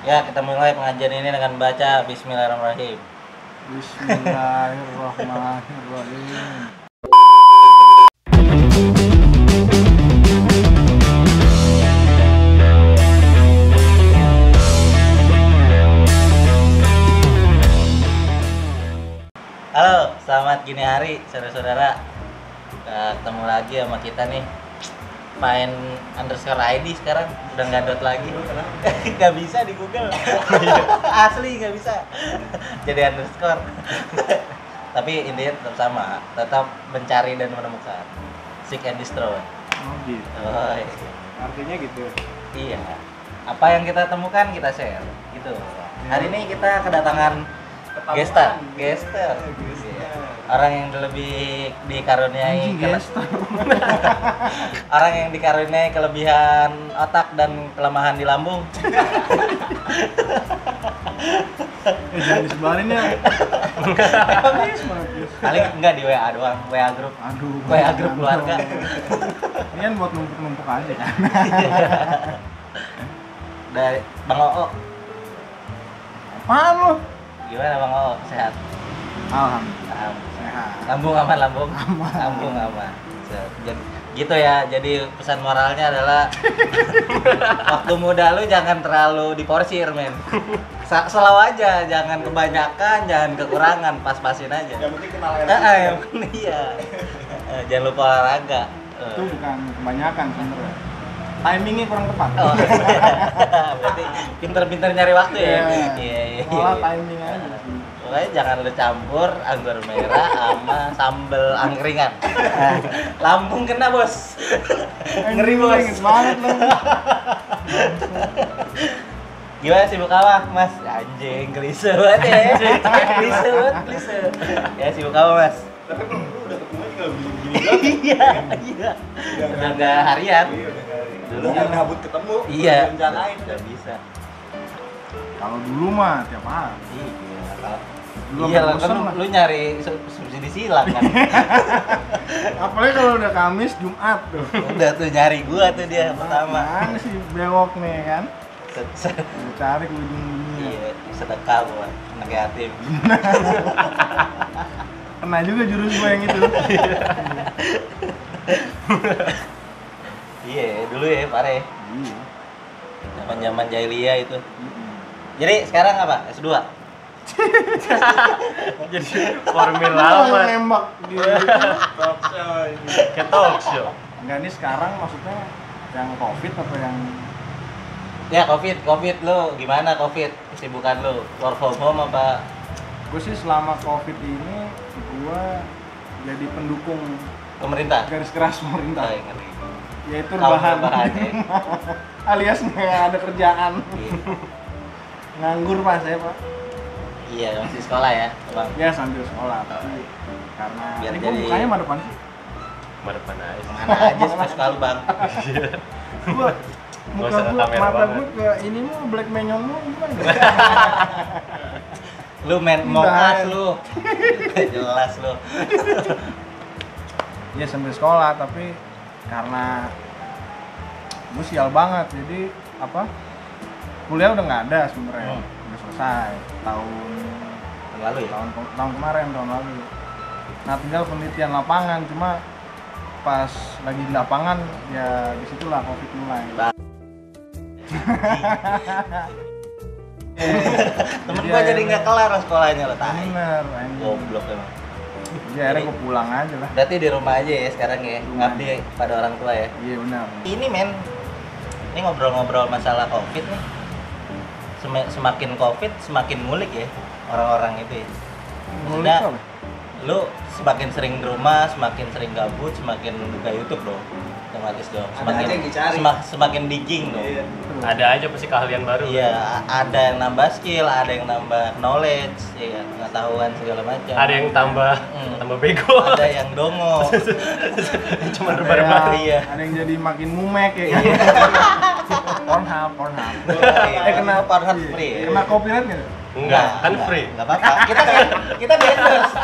Ya, kita mulai pengajian ini dengan baca Bismillahirrahmanirrahim. Bismillahirrahmanirrahim. Halo, selamat gini hari, saudara-saudara. Ketemu lagi sama kita nih. Main underscore ID sekarang udah nggak dot lagi. Nggak bisa di Google. Asli nggak bisa. Jadi underscore. Tapi intinya tetap sama, tetap mencari dan menemukan. Seek and destroy. Oh gitu. Oh, iya. Artinya gitu. Iya. Apa yang kita temukan kita share. Gitu. Hari ini kita kedatangan Gester. Iya. Orang yang lebih dikaruniai orang yang dikaruniai kelebihan otak dan kelemahan di lambung. Jangan disebarin ya. Paling enggak di WA doang, WA grup. Aduh. WA grup keluarga. Ini kan buat numpuk-numpuk aja kan. Dari Bang Oo. Apaan lu? Gimana Bang Oo? Sehat? Alhamdulillah. Sehat. Lambung aman, lambung. Aman. Lambung aman. Gitu ya. Jadi pesan moralnya adalah waktu muda lu jangan terlalu diporsir, men. Selalu aja, jangan kebanyakan, jangan kekurangan, pas-pasin aja. Yang penting kenal energi. Yang penting iya. Jangan lupa olahraga. Itu bukan kebanyakan sebenarnya. Timingnya kurang tepat. Oh. Berarti pinter-pinter nyari waktu ya. Iya. Malah timing aja. Pokoknya jangan lu campur anggur merah sama sambel angkringan. Lambung kena, Bos. Ngeri, Bos. Inget banget lu. Gimana sibuk apa, Mas? Anjing, klise banget ya. Klise banget, klise. Ya sibuk apa, Mas? Tapi lu udah ketemu juga begini-begini Iya. Udah enggak harian. Iya, udah kali. Dulu Yang gabut ketemu, Iya. rencanain. Udah bisa. Kalau dulu mah tiap hari. Iya, kalau Belum iya lah, bosan kan lah. lu nyari subsidi silang kan. Apalagi kalau udah Kamis, Jumat tuh. Udah tuh nyari gua tuh dia pertama. Mana sih bewok nih kan? Set- Udah cari ke ujung dunia. Iya, sedekah gua, anak yatim. Kena juga jurus gue yang itu. Iya, dulu ya, pare. Iya. Zaman-zaman jahiliyah itu. Jadi sekarang apa? S2? Jadi formil lama Nembak gitu. Talk show ini. ke talk show. Enggak, ini sekarang maksudnya yang Covid atau yang Ya, Covid lu gimana Covid? Kesibukan lu? Work from home apa? gue sih selama Covid ini gue jadi pendukung Pemerintah? garis keras pemerintah. Oh, ngeri. Yaitu Kaum rebahan. rebahan, ya. Alias nggak ada kerjaan. Iya. Nganggur Pak saya, Pak. Iya, masih sekolah ya, Bang. Ya sambil sekolah tapi karena Biar ini jadi- gue mukanya mah depan sih. Depan aja. Mana aja suka lu, Bang. Gua muka usah gue, kamera mata banget. gue ke ini mah black menyong mah gimana? Lu main mongas lu. Jelas lu. Ya sambil sekolah tapi karena gue sial banget jadi apa kuliah udah nggak ada sebenarnya. Udah selesai tahun Lalu ya. tahun kemarin tahun lalu. Nah tinggal penelitian lapangan cuma pas lagi di lapangan ya disitulah Covid mulai. Temen gua jadi nggak kelar sekolahnya lo, tai. Bener anjing. Goblok emang. Jadi akhirnya gue pulang aja lah. Berarti di rumah aja ya sekarang ya, ngabdi pada orang tua ya. Iya benar. Ini men, ini ngobrol-ngobrol masalah Covid nih. Semakin Covid semakin ngulik ya orang-orang itu ya. Ngulik Maksudnya, apa? lu semakin sering di rumah, semakin sering gabut, semakin buka YouTube dong. Otomatis dong. Ada aja yang dicari. Semakin digging dong. Iya. Ada aja pasti keahlian baru. Iya, ada yang nambah skill, ada yang nambah knowledge, ya kan, pengetahuan segala macam. Ada yang tambah bego. Ada yang dongo. Cuma Ada rebah-rebah. yang- iya. Ada yang jadi makin mumek ya kan. Pornhub. Kena Pornhub free ya? Kena copyright nggak? Enggak, kan free. Enggak apa-apa. Kita di endorse.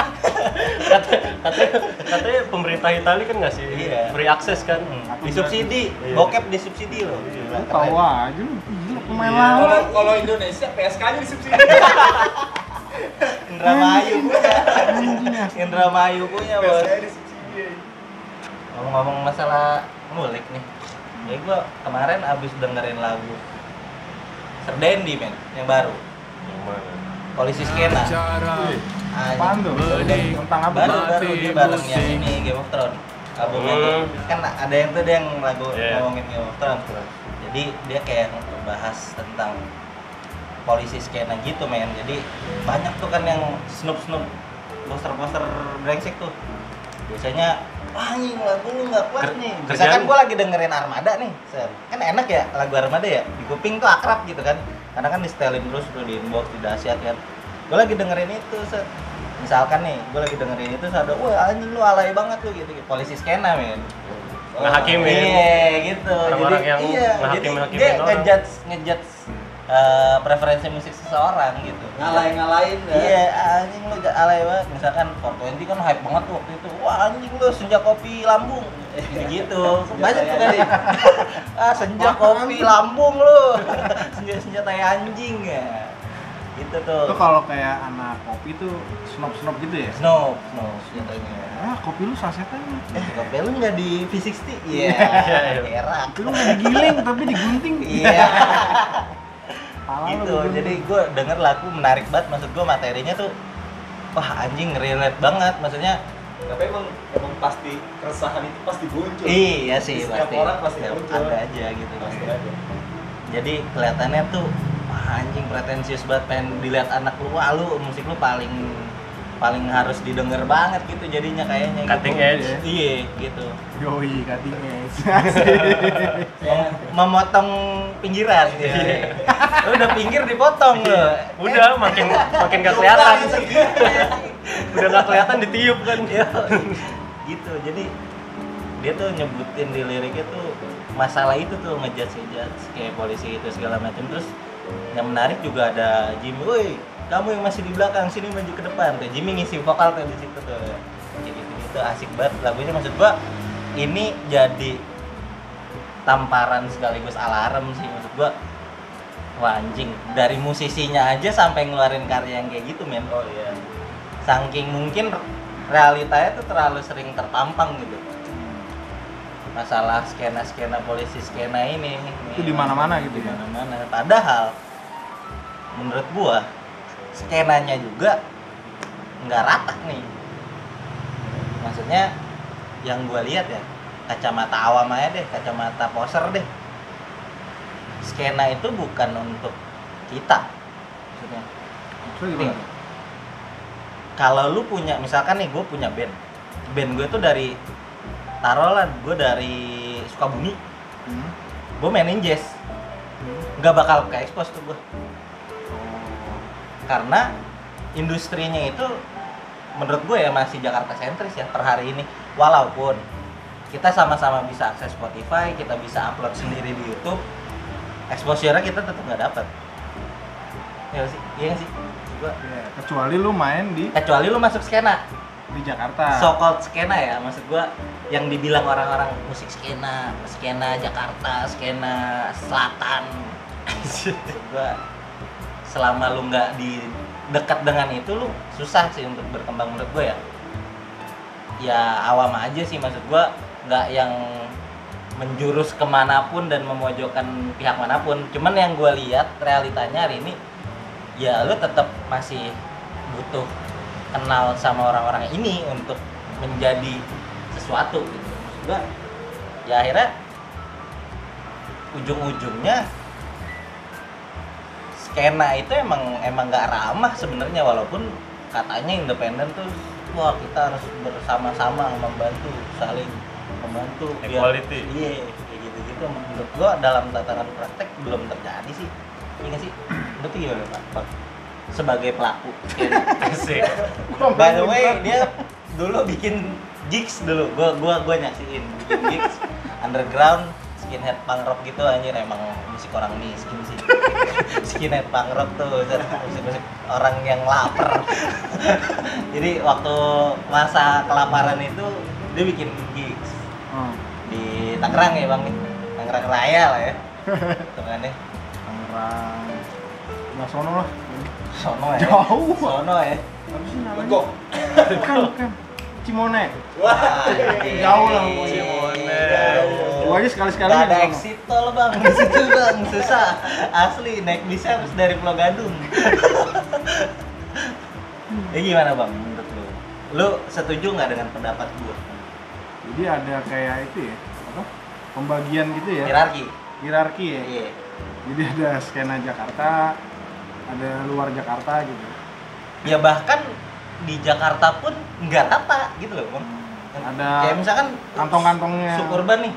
Katanya pemerintah Italia kan ngasih Iya. free akses kan. Disubsidi, Iya. bokep disubsidi loh. Gila, Lu tahu keren. aja lu. Gila, main Iya. lawan. Kalau Indonesia PSK-nya disubsidi. Indramayu punya. Indramayu punya, Bos. PSK-nya disubsidi. Ngomong-ngomong masalah ngulik nih. Ya gua kemarin abis dengerin lagu Serdendi men, yang baru. Yang mana? Polisi Skena. Apaan tuh? Tentang apa? Baru dia bareng yang ini Game of Thrones. Albumnya tuh kan ada yang tuh dia yang lagu Yeah. ngomongin Game of Thrones. Jadi dia kayak ngebahas tentang polisi skena gitu men. Jadi banyak tuh kan yang snoop poster-poster brengsek tuh. Biasanya wah anjing lagu lu nggak kuat nih. Misalkan gua lagi dengerin Armada nih, kan enak ya lagu Armada ya, di kuping tuh akrab gitu kan. Karena kan di setelin terus tuh di inbox, di dahsyat kan. Gua lagi dengerin itu, misalkan nih, gua lagi dengerin itu ada, wah anjing lu alay banget tuh gitu, polisi skena men. Ngehakimin. Iya gitu. Orang-orang yang iya, jadi ngehakim-hakimin dia orang. ngejudge preferensi musik seseorang gitu. Ngalahin dah. Iya, anjing lu alay banget. Misalkan 420 kan hype banget tuh waktu itu. Wah, anjing lu senja kopi lambung. Gitu. Banyak tuh kan. Senja kopi lambung lu. Senja tai anjing ya. Gitu tuh. Itu kalau kayak anak kopi tuh snob gitu ya? Snob jatuhnya. Ah, kopi lu sasetan. Kopi lu nggak di V60? Iya, Iya. kerak. Kopi lu nggak digiling tapi digunting. Iya. Pala lu Gitu, digunting. jadi gue denger lagu menarik banget. Maksud gue materinya tuh wah anjing relate banget. Maksudnya Tapi emang pasti keresahan itu pasti muncul. iya sih Setiap pasti. orang pasti Setiap muncul. ada aja gitu Pasti pasti. ada. Jadi kelihatannya tuh wah anjing pretensius banget, pengen dilihat anak lu, wah lu musik lu paling harus didengar banget gitu jadinya kayaknya Cutting gitu. edge. Iya gitu. Yoi, cutting edge. Memotong pinggiran ya. Lu udah pinggir dipotong lu. Udah makin gak kelihatan. Udah gak kelihatan ditiup kan. Iya. Gitu. Jadi dia tuh nyebutin di liriknya tuh masalah itu tuh ngejudge kayak polisi itu segala macam. Terus yang menarik juga ada Jimmy, woi kamu yang masih di belakang sini maju ke depan tuh. Jimmy ngisi vokal tuh di situ tuh. Kayak gitu asik banget lagunya. Maksud gua ini jadi tamparan sekaligus alarm sih maksud gua. Wah anjing, dari musisinya aja sampai ngeluarin karya yang kayak gitu men. Oh iya. Saking mungkin realitanya tuh terlalu sering terpampang gitu. Masalah skena polisi skena ini Itu di mana-mana gitu di ya. mana-mana. Padahal menurut gua skenanya juga nggak rata nih. Maksudnya yang gua lihat ya, kacamata awam aja deh, kacamata poser deh. Skena itu bukan untuk kita. Maksudnya Maksudnya gimana? kalau lu punya, misalkan nih gue punya band gue tuh dari taruhlah gue dari Sukabumi, gue mainin jazz, nggak bakal ke expose tuh gue, karena industrinya itu menurut gue ya masih Jakarta sentris ya per hari ini. Walaupun kita sama-sama bisa akses Spotify, kita bisa upload sendiri di YouTube, exposure-nya kita tetap nggak dapat. Ya sih, iya nggak sih? Gua, Ya, kecuali lu main di kecuali lu masuk skena, Jakarta. so called skena ya, maksud gua yang dibilang orang-orang musik skena Jakarta, skena selatan. Maksud gua selama lu nggak di dekat dengan itu lu susah sih untuk berkembang menurut gua ya. Ya awam aja sih maksud gua, nggak yang menjurus kemanapun dan memojokkan pihak manapun. Cuman yang gua lihat realitanya hari ini ya lu tetap masih butuh kenal sama orang-orang ini untuk menjadi sesuatu gitu. Maksud gua ya akhirnya ujung-ujungnya skena itu emang nggak ramah sebenarnya, walaupun katanya independen tuh wah kita harus bersama-sama membantu, saling membantu Equality. Iya kayak gitu-gitu. Menurut gua dalam tatanan praktek belum terjadi sih. Iya nggak sih? Itu gimana Pak? Sebagai pelaku skena. Asik. By the way, dia dulu bikin gigs dulu. Gua nyaksiin bikin gigs underground skinhead punk rock gitu anjir, emang musik orang miskin sih. Skinhead punk rock tuh musik orang yang lapar. Jadi waktu masa kelaparan itu dia bikin gigs di Tangerang ya Bang nih. Tangerang Raya lah ya. Hitungannya. Tangerang, nggak sono lah. Sono ya. Jauh. Sono ya. Apa sih namanya? Legok. Bukan. Cimone. Wah. Jauh lah pokoknya. Cimone. Gua aja sekali-sekali Gak ada di sono. exit tol bang, di situ bang, susah. Asli naik bisa harus dari Pulau Gadung. Gimana bang menurut lu? Lu setuju nggak dengan pendapat gua? Jadi ada kayak itu ya, apa? Pembagian gitu ya. Hierarki ya. Iya. Jadi ada skena Jakarta, ada luar Jakarta gitu. Ya bahkan di Jakarta pun nggak rata gitu loh bang. Ada Kayak misalkan kantong-kantongnya. suburban nih,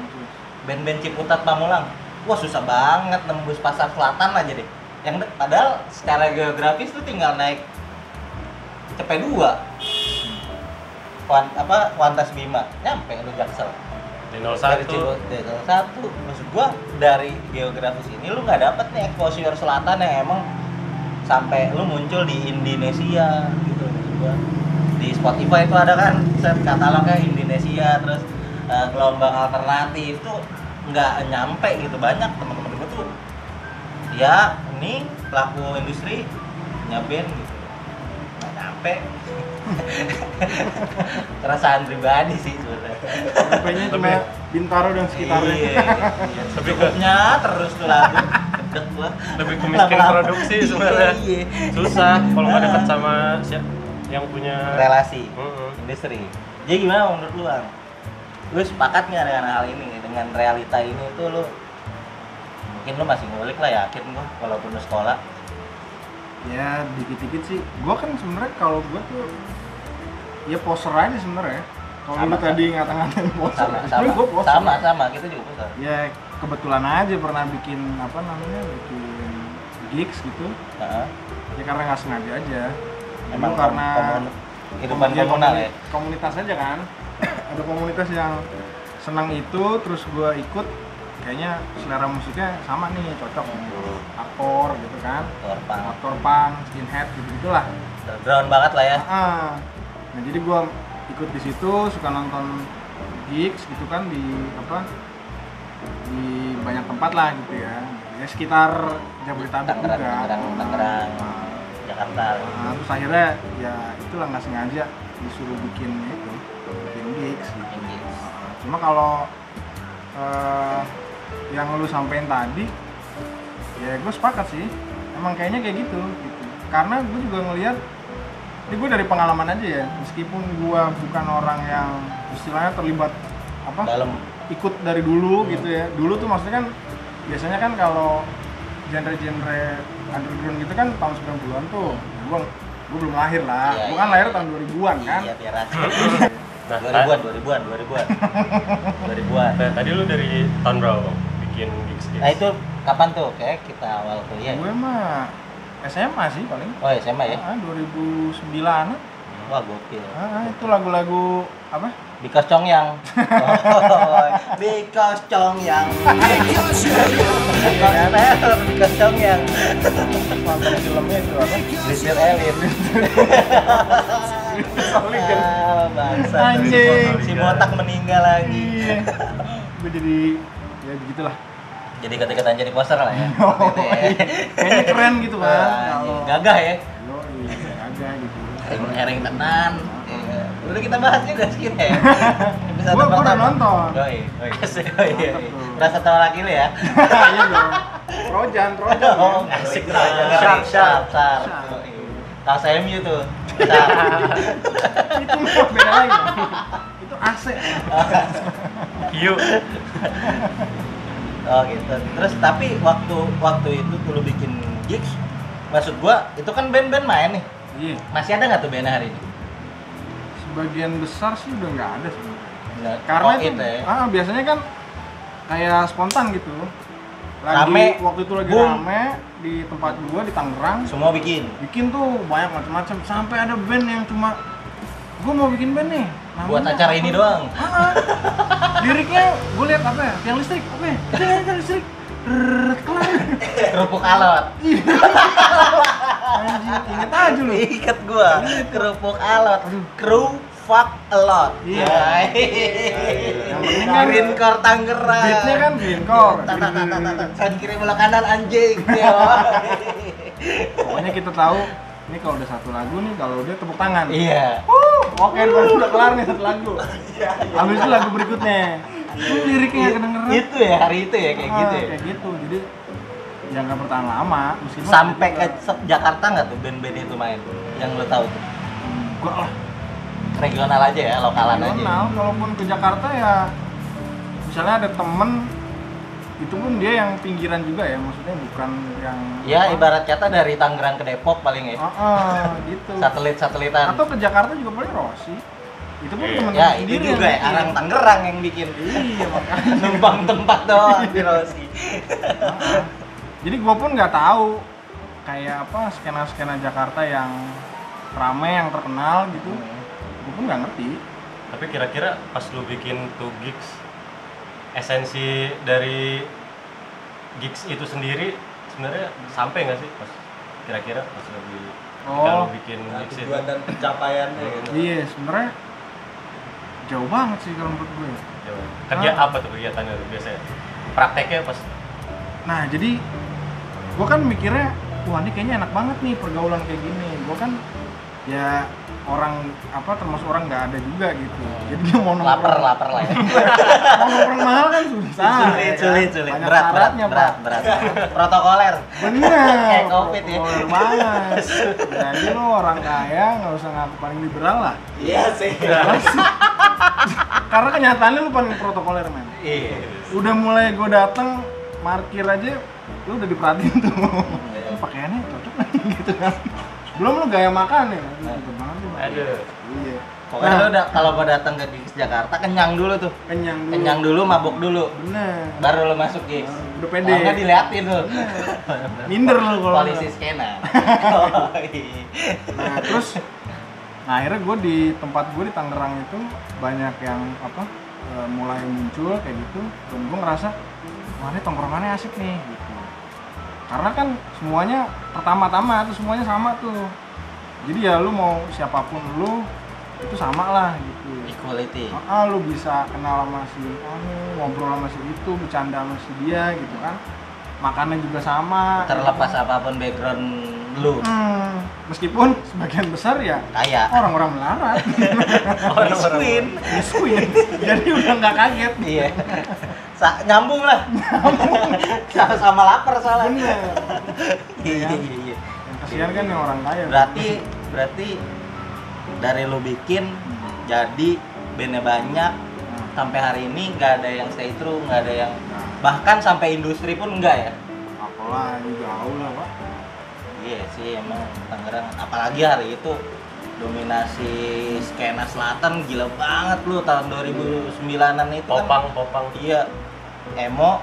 band-band Ciputat Pamulang. Wah susah banget nembus pasar selatan aja deh. Padahal secara geografis tuh tinggal naik CP2. Kuantas Bima, nyampe lu Jaksel. Di Dari 01. Ciputat 1. Maksud gua dari geografis ini lu nggak dapet nih exposure selatan yang emang sampai lu muncul di Indonesia gitu maksud gua. Di Spotify itu ada kan set katalognya Indonesia, terus gelombang alternatif tuh nggak nyampe gitu. Banyak teman-teman gue tuh ya ini pelaku industri nyaben gitu nggak nyampe. Perasaan pribadi sih sebenarnya. Sampainya cuma Bintaro dan sekitarnya. Iya. Cukupnya terus tuh lagu gedek gua. Lebih ke miskin produksi sebenarnya. Iya. Susah kalau nggak dekat sama yang punya Relasi Heeh. industri. Jadi gimana menurut lu Bang? Lu sepakat nggak dengan hal ini, dengan realita ini tuh lu mungkin lu masih ngulik lah, yakin gua walaupun lu sekolah. Ya dikit-dikit sih. Gua kan sebenarnya kalau gua tuh ya poser aja sebenarnya. Kalau Sama, lu tadi ngata-ngatain poser, sebenarnya gua poser. sama kita juga poser. Ya kebetulan aja pernah bikin apa namanya, bikin gigs gitu. Heeh. Ya karena nggak sengaja aja. Emang Dulu karena kehidupan ya, komunal ya. komunitas aja kan. Ada komunitas yang senang itu, terus gua ikut, kayaknya selera musiknya sama nih, cocok hardcore gitu kan, Torpang. hardcore punk, skinhead gitu gitulah. Underground banget lah ya. Nah jadi gua ikut di situ, suka nonton gigs gitu kan di apa, di banyak tempat lah gitu ya, ya sekitar Jabodetabek juga. Tangerang, Jakarta. Nah, terus akhirnya ya itulah nggak sengaja disuruh bikin itu, bikin gigs gitu. Cuma kalau yang lu sampein tadi, ya gue sepakat sih, emang kayaknya kayak gitu. Karena gue juga ngelihat, ini gue dari pengalaman aja ya, meskipun gue bukan orang yang istilahnya terlibat apa, Dalam ikut dari dulu gitu ya. Dulu tuh maksudnya kan biasanya kan kalau genre-genre underground gitu kan tahun 90-an tuh, gue belum lahir lah. Iya, Gue kan iya. lahir tahun 2000-an kan. Iya, biar aja. Nah, 2000-an. Nah, tadi lu dari tahun berapa Bang? Bikin gigs? Nah itu kapan tuh? Kayak kita awal kuliah. Gue mah SMA sih paling. Oh SMA ya? 2009-an. Wah gokil. Itu lagu-lagu apa? Because Chong Yang. Oh, because Chong Yang. Because Chong Yang. Nonton filmnya itu apa? Lisir Elin. Bangsa. Anjing. Si Motak meninggal lagi. Gue jadi ya begitulah. Jadi ketika jadi poster lah ya. Oh, Gitu ya. Kayaknya keren gitu kan. Anjing. Gagah ya. Agak gitu. Hereng tenan. Udah kita bahas juga sih ya. Gua udah nonton. Yoi. Rasa tahu lagi lu ya. Iya dong. Trojan. Oh, ya. asik Sharp. Tas MU tuh. Sharp. Itu mah beda lagi. Itu AC. Yuk. Oh gitu. Terus tapi waktu itu tuh lu bikin gigs, maksud gua itu kan band-band main nih. Iya. Masih ada nggak tuh band hari ini? Sebagian besar sih udah nggak ada sebenarnya. Nggak, Karena oh, itu ya. biasanya kan kayak spontan gitu. Rame. Waktu itu lagi Boom. rame di tempat gua di Tangerang. Semua bikin. Bikin tuh banyak macam-macam, sampai ada band yang cuma gua mau bikin band nih. Buat namanya acara apa? ini doang. Liriknya gua lihat apa ya? Tiang listrik, apa ya? Tiang listrik. Kelar. Kerupuk alot. Anjir, inget aja lu. Ikat gua. Kerupuk alot. Kru fuck a lot. Iya. Yang penting kan Greencore Tangerang. beatnya kan greencore. San kiri bola kanan anjing. Yo. Pokoknya kita tahu ini kalau udah satu lagu nih, kalau udah tepuk tangan. Iya. Oke, udah kelar nih satu lagu. Habis itu lagu berikutnya. Liriknya nggak kedengeran. Itu ya hari itu ya kayak gitu ya. Kayak gitu. Jadi ya nggak bertahan lama. Meskipun Sampai ke juga. Jakarta nggak tuh band-band itu main? Yang lo tahu tuh? Enggak lah. Regional aja ya, lokalan aja. Regional, kalaupun ke Jakarta ya misalnya ada temen itu pun dia yang pinggiran juga ya, maksudnya bukan yang Ya ibarat kata dari Tangerang ke Depok paling ya. gitu. Satelit-satelitan. Atau ke Jakarta juga paling Rossi. Itu pun temen Ya itu sendiri juga ya, yang bikin. orang Tangerang yang bikin. Iya makanya. Numpang tempat doang di Rossi. Heeh. Jadi gua pun nggak tahu kayak apa skena-skena Jakarta yang rame yang terkenal gitu. Gua pun nggak ngerti. Tapi kira-kira pas lu bikin tuh gigs, esensi dari gigs itu sendiri sebenarnya sampai nggak sih pas kira-kira pas lagi ketika lu bikin Nah, gigs itu? tujuan dan pencapaiannya gitu. Iya sebenarnya jauh banget sih kalau menurut gue. Coba. Kerja apa tuh kegiatannya tuh biasanya? Prakteknya pas Nah jadi gue kan mikirnya wah ini kayaknya enak banget nih pergaulan kayak gini. Gue kan ya orang apa termasuk orang nggak ada juga gitu. Jadi dia mau Lapar nongkrong lah ya. mau nongkrong mahal kan susah. Sulit. Banyak Berat, syaratnya, Pak. Protokoler. Bener. Kayak COVID ya. Bener banget. Jadi lo orang kaya nggak usah ngaku paling liberal lah. Iya sih. Karena kenyataannya lu paling protokoler men. Iya. Udah mulai gue dateng parkir aja lu udah diperhatiin tuh. Lu pakaiannya cocok nih gitu kan. Belum lu gaya makan ya. Cocok banget tuh. aduh. Iya. Pokoknya lo udah kalau mau datang ke gigs Jakarta kenyang dulu tuh. Kenyang dulu. Mabuk dulu. Bener. Baru lo masuk gigs. Udah pede. Kalau nggak diliatin lo. Minder lu kalau. Polisi skena. Oh, iya. Nah, terus nah akhirnya gue di tempat gue di Tangerang itu banyak yang apa mulai muncul kayak gitu dan gue ngerasa wah ini tongkrongannya asik nih gitu karena kan semuanya pertama-tama tuh semuanya sama tuh jadi ya lu mau siapapun lu itu sama lah gitu Equality. lu bisa kenal sama si ngobrol sama si itu bercanda sama si dia gitu kan makannya juga sama Terlepas apapun background lu. Meskipun sebagian besar ya Kaya. orang-orang melarat Miskin. miskin jadi udah nggak kaget Iya. Nyambung lah. Sama-sama lapar soalnya. bener Iya. yang kasihan kan yang orang kaya Berarti dari lu bikin jadi bandnya banyak sampai hari ini nggak ada yang stay true, nggak ada yang bahkan sampai industri pun enggak ya. apalagi jauh lah pak Iya sih emang Tangerang apalagi hari itu dominasi skena selatan gila banget lu tahun 2009-an itu kan. Popang. Iya. Emo,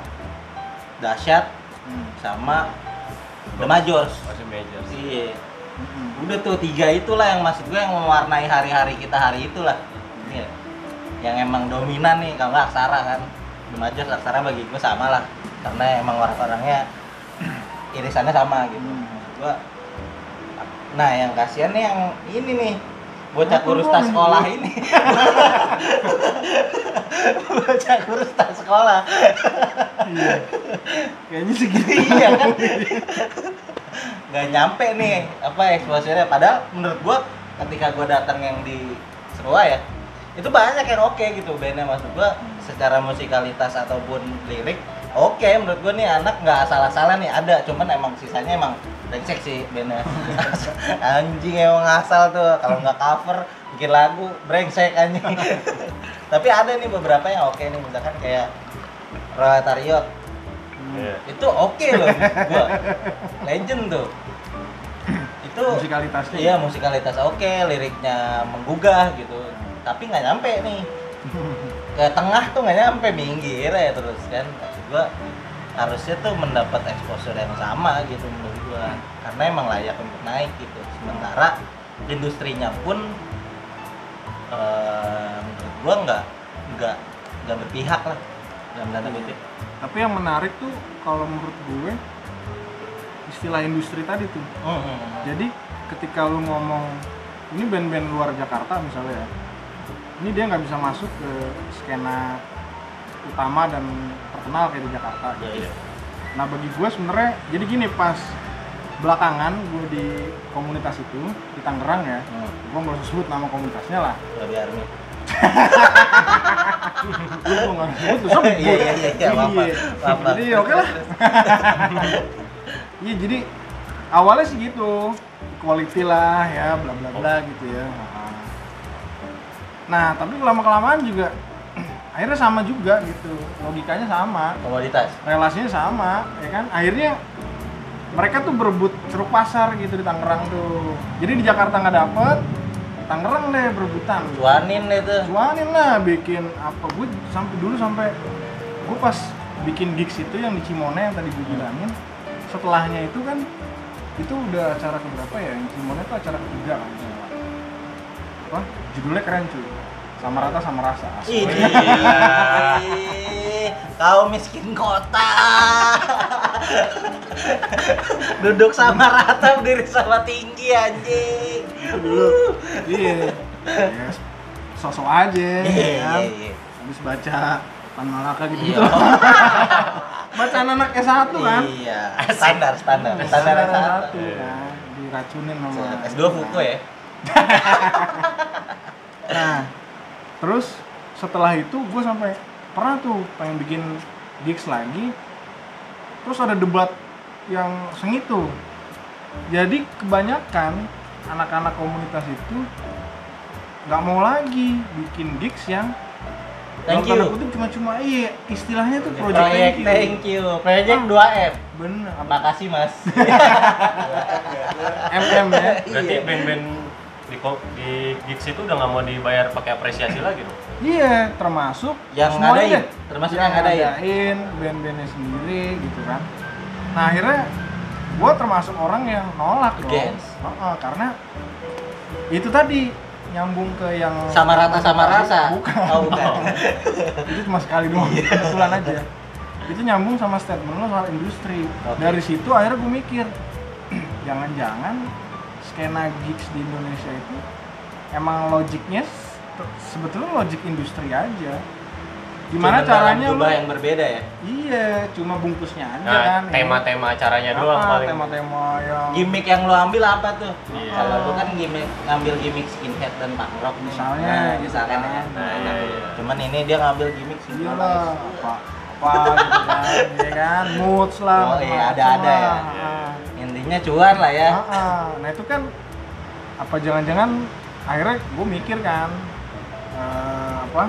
Dahsyat sama The Majors. Masih major. Iya. Udah tuh tiga itulah yang maksud gue yang mewarnai hari-hari kita hari itulah. Iya. Yang emang dominan nih kalau nggak Aksara kan. The Majors Aksara bagi gue sama lah. Karena emang orang-orangnya irisannya sama gitu. Gua nah yang kasihan nih yang ini nih bocah kurus tas sekolah ini. Bocah kurus tas sekolah. iya kayaknya segitu Iya kan. Nggak nyampe nih apa exposure-nya padahal menurut gua ketika gua datang yang di Serua ya itu banyak yang oke gitu bandnya maksud gua secara musikalitas ataupun lirik oke menurut gua nih anak nggak asal-asalan nih ada cuman emang sisanya emang brengsek sih bandnya. Anjing emang asal tuh kalau nggak cover bikin lagu brengsek anjing. Tapi ada nih beberapa yang oke nih misalkan kayak Proletariat Iya. itu oke loh gua legend tuh itu musikalitasnya iya musikalitas oke liriknya menggugah gitu tapi nggak nyampe nih ke tengah tuh nggak nyampe minggir ya terus kan maksud gua harusnya tuh mendapat exposure yang sama gitu menurut gua karena emang layak untuk naik gitu sementara industrinya pun menurut gua nggak berpihak lah dalam tanda kutip. tapi yang menarik tuh kalau menurut gue istilah industri tadi tuh jadi ketika lu ngomong ini band-band luar Jakarta misalnya ya ini dia nggak bisa masuk ke skena utama dan terkenal kayak di Jakarta gitu. Iya. Nah bagi gue sebenarnya jadi gini, pas belakangan gue di komunitas itu di Tangerang ya, gue nggak usah sebut nama komunitasnya lah. Babi Army. Gue nggak sebut, lu sebut. Iya, apa. Jadi oke lah. Iya, jadi awalnya sih gitu, quality lah ya, bla bla bla gitu ya. Nah tapi lama kelamaan juga akhirnya sama juga gitu, logikanya sama, Komoditas. relasinya sama, ya kan? Akhirnya mereka tuh berebut ceruk pasar gitu di Tangerang tuh. Jadi di Jakarta nggak dapet, Tangerang deh berebutan. Cuanin itu. Cuanin lah, bikin apa? Gue sampai gue pas bikin gigs itu yang di Cimone yang tadi gue bilangin, setelahnya itu kan itu udah acara keberapa ya? Yang Cimone itu acara ketiga kan? Apa? Judulnya keren cuy. Sama rata sama rasa. Asli. Kau miskin kota. Duduk sama rata, berdiri sama tinggi anjing. Itu dulu. Iya. Ya, sosok aja ya kan. Iya. Habis baca Pan Malaka gitu. Iya. Bacaan anak S1 kan? Iya. Standar S1. kan. Diracunin sama S2 Fuku ya. Nah, terus setelah itu gue sampai pernah tuh pengen bikin gigs lagi, terus ada debat yang sengit tuh. Jadi kebanyakan anak-anak komunitas itu nggak mau lagi bikin gigs yang Thank dalam tanda you. kutip cuma istilahnya tuh project Proyek thank you. Proyek 2M. Bener. Makasih Mas. MM ya. Berarti band-band di gigs itu udah nggak mau dibayar pakai apresiasi lagi dong? Iya, termasuk Yang semuanya ngadain, deh. termasuk yang ngadain. Band-bandnya sendiri gitu kan. Nah akhirnya gue termasuk orang yang nolak dong. Against. Karena itu tadi nyambung ke yang Sama rata sama rasa. Bukan. Oh, bukan. Itu cuma sekali doang, kebetulan aja. Itu nyambung sama statement lo soal industri. Oke. Dari situ akhirnya gue mikir, jangan-jangan skena gigs di Indonesia itu emang logiknya sebetulnya logik industri aja. Gimana Cuma caranya dalam lu? jumlah yang berbeda ya. Iya, cuma bungkusnya aja Nah, kan. tema-tema acaranya doang paling. Tema-tema yang Gimik yang lo ambil apa tuh? Iya. Kalau lo kan ngambil gimik skinhead dan punk rock nih. Misalnya, Nah, gitu misalkan kan. ya. Nah, iya. Cuman ini dia ngambil gimik iya sinkronis. lah, apa gitu kan, ya kan, moods lah. Oh iya, macam-macam ada ya. lah. Intinya cuan lah ya. Nah itu kan apa jangan-jangan akhirnya gue mikir kan apa,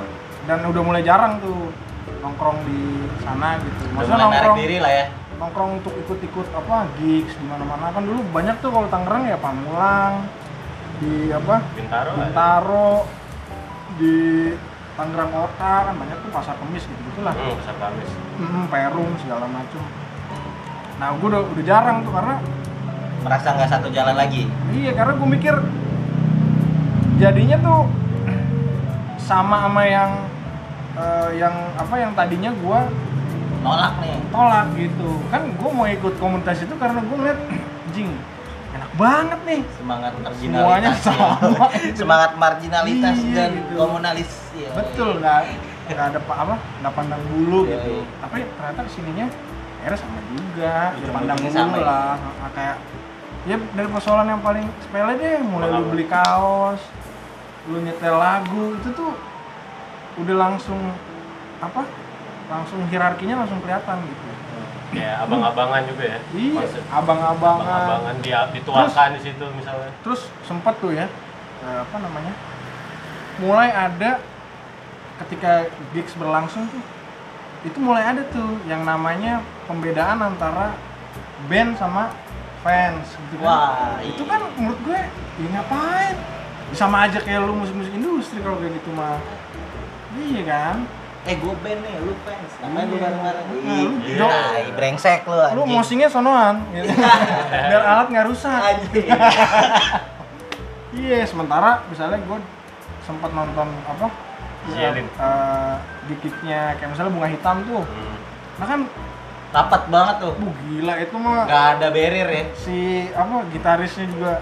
dan udah mulai jarang tuh nongkrong di sana gitu. Udah Maksudnya mulai narik nongkrong diri lah ya. nongkrong untuk ikut-ikut apa gigs di mana-mana kan dulu banyak tuh kalau Tangerang ya Pamulang, di apa Bintaro, di Tangerang Kota kan banyak tuh pasar kemis gitu lah. Pasar Kamis. Perum segala macem. Nah gue udah jarang tuh karena Merasa nggak satu jalan lagi. iya, karena gue mikir jadinya tuh sama yang tadinya gue Nolak nih. tolak gitu. Kan gue mau ikut komunitas itu karena gue ngeliat jing enak banget nih. Semangat Semuanya marginalitas. ya. sama. Semangat marginalitas Iya, dan gitu. komunalis. Ya. Betul, nggak ada nggak pandang bulu Iya, gitu. iya. Tapi ternyata kesininya akhirnya sama juga. Ya Ujung-ujungnya pandang bulu sama ya. lah. Kayak ya dari persoalan yang paling sepele deh, mulai lu beli kaos, lu nyetel lagu itu tuh udah langsung hierarkinya langsung kelihatan gitu. Ya, abang-abangan juga ya. Iya, Maksud- abang-abangan. abang-abangan dia dituakan di situ misalnya. Terus sempet tuh ya, mulai ada ketika gigs berlangsung tuh, itu mulai ada tuh yang namanya pembedaan antara band sama fans gitu kan. Wah, Itu iya. kan menurut gue, ya ngapain? Sama aja kayak lu musik-musik industri kalau kayak gitu mah. Iya kan? Gue band nih, lu fans. Ngapain lu Iya. bareng-bareng? Nah, lu Ih, jok. tai, brengsek lu anjing. Lu mosingnya sonoan gitu. Biar alat nggak rusak. Anjing. Iya, sementara misalnya gue sempat nonton apa? Zielin. Gig-gignya kayak misalnya Bunga Hitam tuh. Nah kan, Rapat banget tuh. gila itu mah Gak ada barrier ya. si apa gitarisnya juga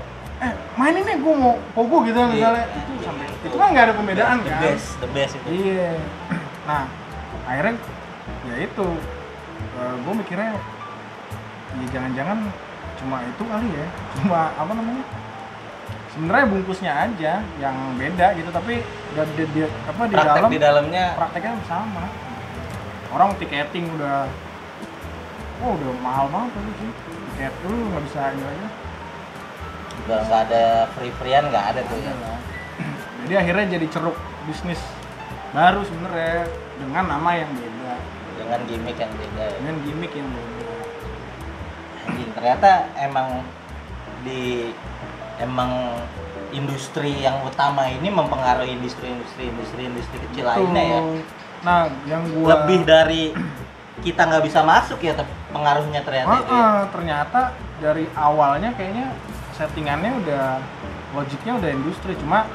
mainin nih gue mau pogo gitu misalnya. Itu sampai itu kan nggak ada pembedaan kan. The best itu. Iya. Nah, akhirnya ya itu gue mikirnya ya jangan-jangan cuma itu kali ya, cuma apa namanya, sebenarnya bungkusnya aja yang beda gitu, tapi Praktek di dalamnya prakteknya sama. Orang tiketing udah mahal banget tuh sih, tiket lu nggak bisa ini aja. nggak ada free-freean, nggak ada tuh ya. Jadi akhirnya jadi ceruk bisnis baru sebenarnya dengan nama yang beda, Dengan gimmick yang beda ya. dengan gimmick yang beda. Anjing, ternyata emang industri yang utama ini mempengaruhi industri kecil lainnya ya. Nah, yang gua Lebih dari kita nggak bisa masuk ya pengaruhnya ternyata itu ya. ternyata dari awalnya kayaknya settingannya udah logiknya udah industri, cuma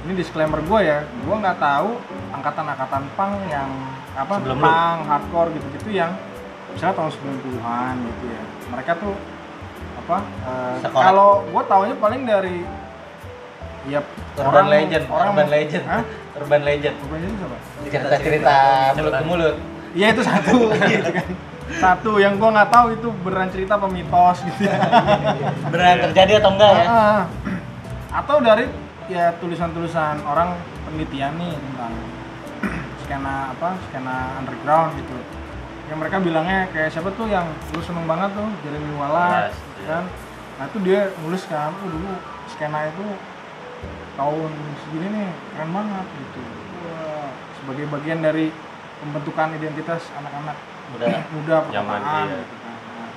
ini disclaimer gue ya, gue nggak tahu angkatan punk yang apa Sebelum punk hardcore gitu-gitu yang misalnya tahun 90-an gitu ya, mereka tuh apa Sekolah. kalau gue taunya paling dari ya Urban legend. Hah? Urban legend Urban legend siapa? cerita mulut ke mulut. Iya itu satu gitu kan. Satu yang gua nggak tahu itu beneran cerita apa mitos gitu ya. Beneran terjadi atau enggak ya? Atau dari ya tulisan-tulisan orang penelitian nih tentang skena underground gitu. Yang mereka bilangnya kayak siapa tuh yang lu seneng banget tuh, Jeremy Wallace Yes, kan. Nah itu dia nulis kan, dulu skena itu tahun segini nih keren banget gitu. Wah, sebagai bagian dari pembentukan identitas anak-anak muda Zaman, perkotaan iya. gitu kan. Nah,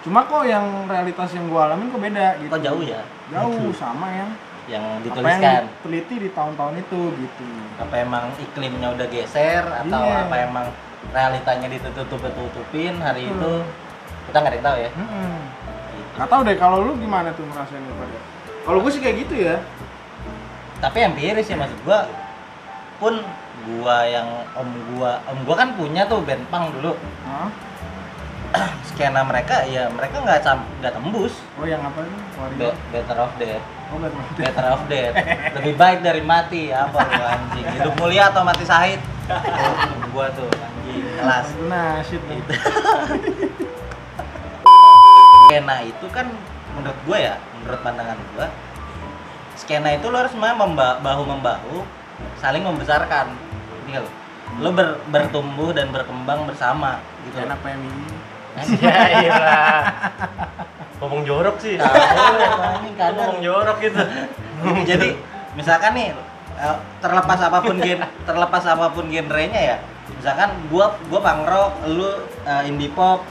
cuma kok yang realitas yang gua alamin kok beda gitu. Kok jauh ya? Jauh sama yang Yang apa yang dituliskan. diteliti di tahun-tahun itu gitu. Apa emang iklimnya udah geser atau Iya. apa emang realitanya ditutupin hari Hmm. itu? Kita nggak ada yang tahu ya. Gitu. Nggak tahu deh kalau lu gimana tuh ngerasain itu pada. Kalau gue sih kayak gitu ya. Tapi empiris sih maksud gua, pun gua yang om gua kan punya tuh band punk dulu. Hah? Skena mereka ya mereka nggak tembus. Oh yang apa itu? Warrior. Better of Death. Oh Batman. Better of Death. Lebih baik dari mati. Apa lu anjing? Hidup mulia atau mati syahid? Gua tuh anjing kelas. Nah, shit nih. Gitu. Skena itu kan menurut gue ya, menurut pandangan gue, skena itu lo harus bahu membahu, saling membesarkan. Ini lo bertumbuh dan berkembang bersama gitu. Enak PMI. Ya iya. Ngomong jorok sih. Ini kadang. Ngomong jorok gitu. Jadi misalkan nih terlepas apapun genrenya ya. Misalkan gua punk rock, lu indie pop,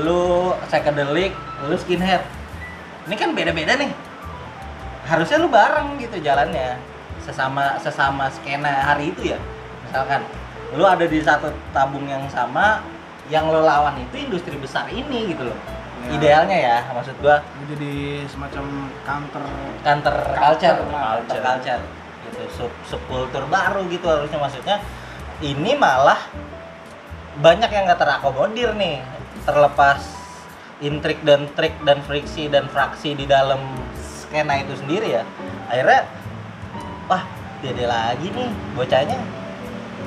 lu psychedelic, lu skinhead. Ini kan beda-beda nih. Harusnya lu bareng gitu jalannya. Sesama skena hari itu ya. Misalkan lu ada di satu tabung yang sama, yang lo lawan itu industri besar ini gitu loh. Ya. Idealnya ya, maksud gua Jadi semacam counter culture gitu, subkultur baru gitu harusnya, maksudnya ini malah banyak yang nggak terakomodir nih, terlepas intrik dan trik dan friksi dan fraksi di dalam skena itu sendiri ya, akhirnya wah dia lagi nih bocahnya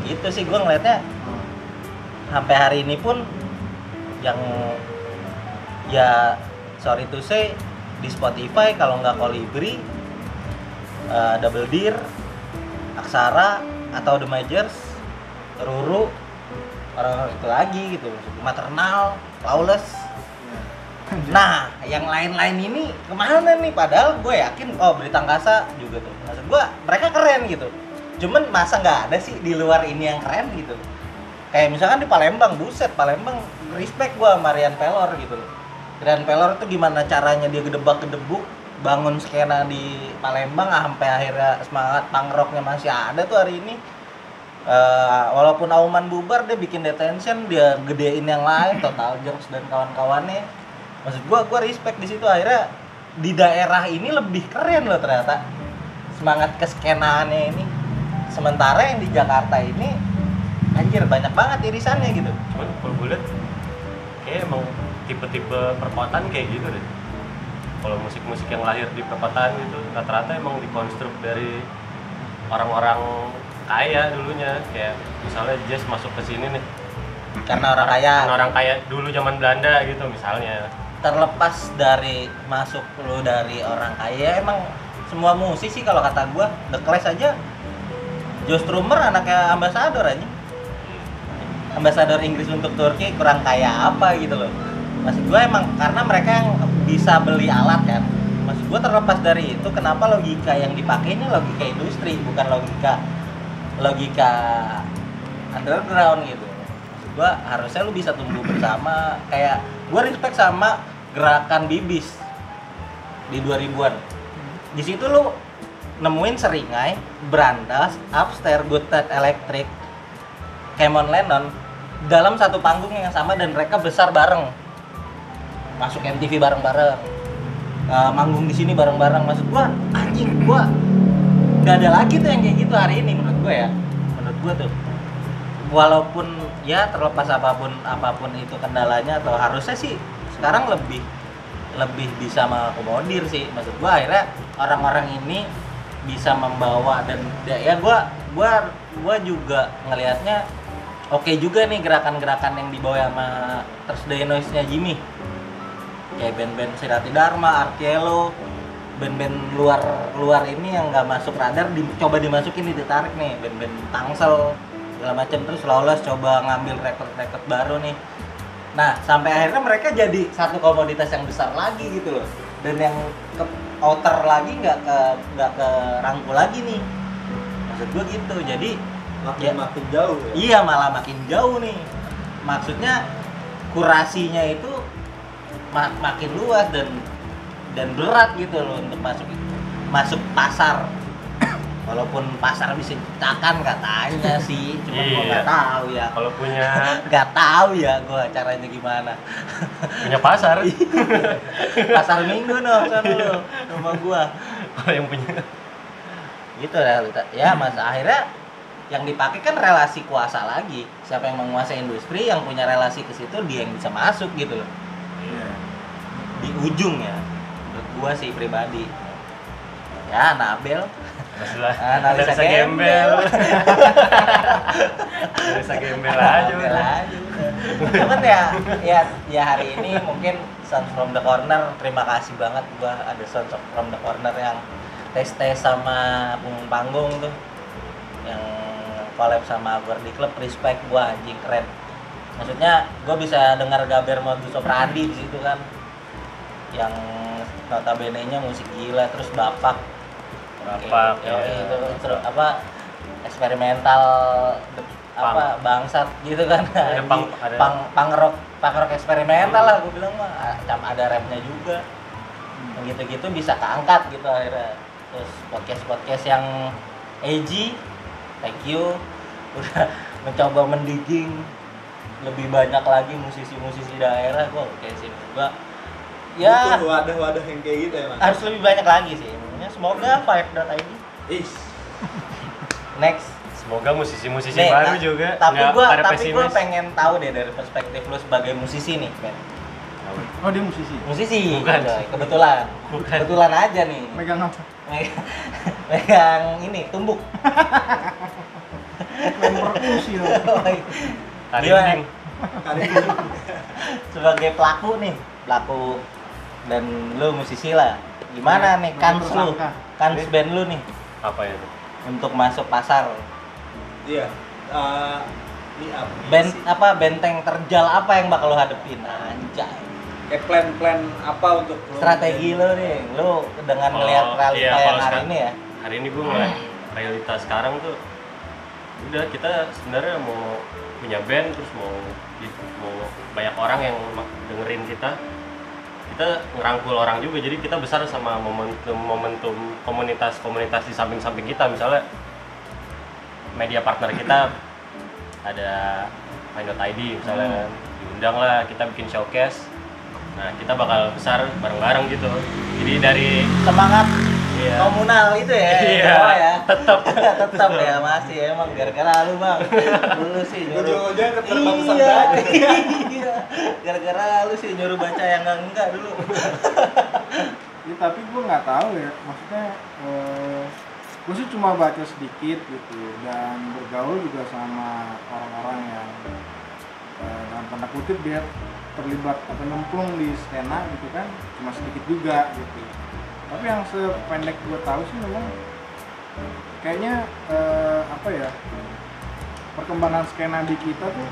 gitu sih gue ngeliatnya. Sampai hari ini pun yang ya sorry to say di Spotify kalau nggak Kolibri, Double Deer, Aksara atau The Majors, Ruru, orang itu lagi gitu, Maternal, Lawless. Nah, yang lain-lain ini kemana nih? Padahal gue yakin, Berita Angkasa juga tuh. Maksud gue mereka keren gitu. Cuman masa nggak ada sih di luar ini yang keren gitu. Kayak misalkan di Palembang, buset, Palembang respect gue sama Rian Pelor gitu loh. Rian Pelor tuh gimana caranya dia gedebak-gedebuk bangun skena di Palembang sampai akhirnya semangat punk rocknya masih ada tuh hari ini. Walaupun Auman bubar, dia bikin Detention, dia gedein yang lain, Total Jokes dan kawan-kawannya. Maksud gua respect di situ, akhirnya di daerah ini lebih keren loh ternyata semangat keskenaannya ini. Sementara yang di Jakarta ini anjir banyak banget irisannya gitu. Cuman kalau gue liat kayak emang tipe-tipe perkotaan kayak gitu deh. kalau musik-musik yang lahir di perkotaan gitu rata-rata emang dikonstruk dari orang-orang kaya dulunya, kayak misalnya jazz masuk ke sini nih Karena orang kaya. karena orang kaya dulu zaman Belanda gitu misalnya. Terlepas dari masuk lu dari orang kaya, emang semua musisi kalau kata gua The Clash aja Joe Strummer anaknya ambasador aja. Ambasador Inggris untuk Turki kurang kaya apa gitu loh. Maksud gua emang karena mereka yang bisa beli alat kan. Maksud gua terlepas dari itu, kenapa logika yang dipakainya logika industri, bukan logika underground gitu. Maksud gua harusnya lu bisa tumbuh bersama. Kayak gua respect sama gerakan bibis di 2000-an. Di situ lu nemuin Seringai, Brandas, Upstairs, Good Times Electric, Kemon Lennon dalam satu panggung yang sama dan mereka besar bareng. Masuk MTV bareng-bareng. Manggung di sini bareng-bareng. Maksud gua anjing, gua gak ada lagi tuh yang kayak gitu hari ini menurut gua ya. Menurut gua tuh. Walaupun ya terlepas apapun itu kendalanya, atau harusnya sih sekarang lebih bisa mengakomodir sih. Maksud gua akhirnya orang-orang ini bisa membawa, dan ya gua juga ngelihatnya oke juga nih gerakan-gerakan yang dibawa sama Thursday Noise-nya Jimmy. Kayak band-band Sirati Dharma, Arkielo, band-band luar ini yang nggak masuk radar coba dimasukin, ditarik nih band-band Tangsel segala macam, terus Lawless coba ngambil record baru nih. Nah, sampai akhirnya mereka jadi satu komoditas yang besar lagi gitu loh. Dan yang ke outer lagi nggak ke rangkul lagi nih. Maksud gua gitu. Jadi makin jauh ya. iya, malah makin jauh nih. Maksudnya kurasinya itu makin luas dan berat gitu loh untuk masuk pasar. Walaupun pasar bisa diciptakan katanya sih, cuma gua nggak tahu ya. Kalau punya Nggak tahu ya gua caranya gimana. punya pasar, Pasar Minggu no, kan lu rumah gua. kalau yang punya Gitu ya, Mas. Akhirnya yang dipakai kan relasi kuasa lagi. Siapa yang menguasai industri, yang punya relasi ke situ, dia yang bisa masuk gitu loh. Di ujung ya, menurut gua sih pribadi. Ya, Nabel. analisa gembel. Analisa gembel aja. Nabel aja udah. Cuman ya hari ini mungkin Sounds from the Corner, terima kasih banget gua ada Sounds from the Corner yang tes sama panggung tuh, yang collab sama Gordy Club. Respect gua, anjing keren. Maksudnya gua bisa dengar Gaber Modus Operandi di situ kan, yang notabene-nya musik gila, terus Bapak ya. itu terus apa eksperimental apa bangsat gitu kan. Ada punk rock eksperimental lah gue bilang mah, ada rapnya juga. Yang gitu-gitu bisa keangkat gitu akhirnya. Terus podcast yang edgy, thank you udah mencoba mendigging lebih banyak lagi musisi-musisi daerah. Gue oke sih gua ya itu wadah-wadah yang kayak gitu ya, Mas. harus lebih banyak lagi sih. Semoga Five.id next. Semoga musisi-musisi Nih, baru juga tapi nggak gue pada pesimis. pengen tahu deh dari perspektif lu sebagai musisi nih, Ben. Oh, dia musisi. Musisi. Bukan. Coy. Kebetulan. Bukan. Kebetulan aja nih. Megang apa? Megang ini tumbuk. Main perkusi loh. Tarinding. Sebagai pelaku dan lu musisi lah. Gimana nih kans lu? Kans band lu nih Apa itu? untuk masuk pasar. Iya. Ini Band apa, benteng terjal apa yang bakal lu hadepin? Anjay. kayak plan apa untuk lo Strategi lu nih, lu dengan melihat realita iya, yang kalau hari sekarang- ini ya. Hari ini gue ngeliat realita sekarang tuh udah, kita sebenarnya mau punya band, terus mau banyak orang yang dengerin kita ngerangkul orang juga, jadi kita besar sama momentum komunitas di samping kita. Misalnya media partner kita ada Find.id misalnya, diundang lah, kita bikin showcase. Nah, kita bakal besar bareng-bareng gitu. Jadi dari Semangat iya, komunal itu ya. Iya, Oh ya. tetap Tetap ya, masih emang gara-gara lu, Bang. Lu sih nyuruh. ujung-ujungnya keterbatasan Iya. budget. Iya. Gara-gara lu sih nyuruh baca yang enggak dulu. Ya, tapi gue nggak tahu ya, maksudnya gue sih cuma baca sedikit gitu dan bergaul juga sama orang-orang yang dalam tanda kutip dia terlibat atau nyemplung di skena gitu kan, cuma sedikit juga gitu. Tapi yang sependek gue tahu sih memang kayaknya apa ya, perkembangan skena di kita tuh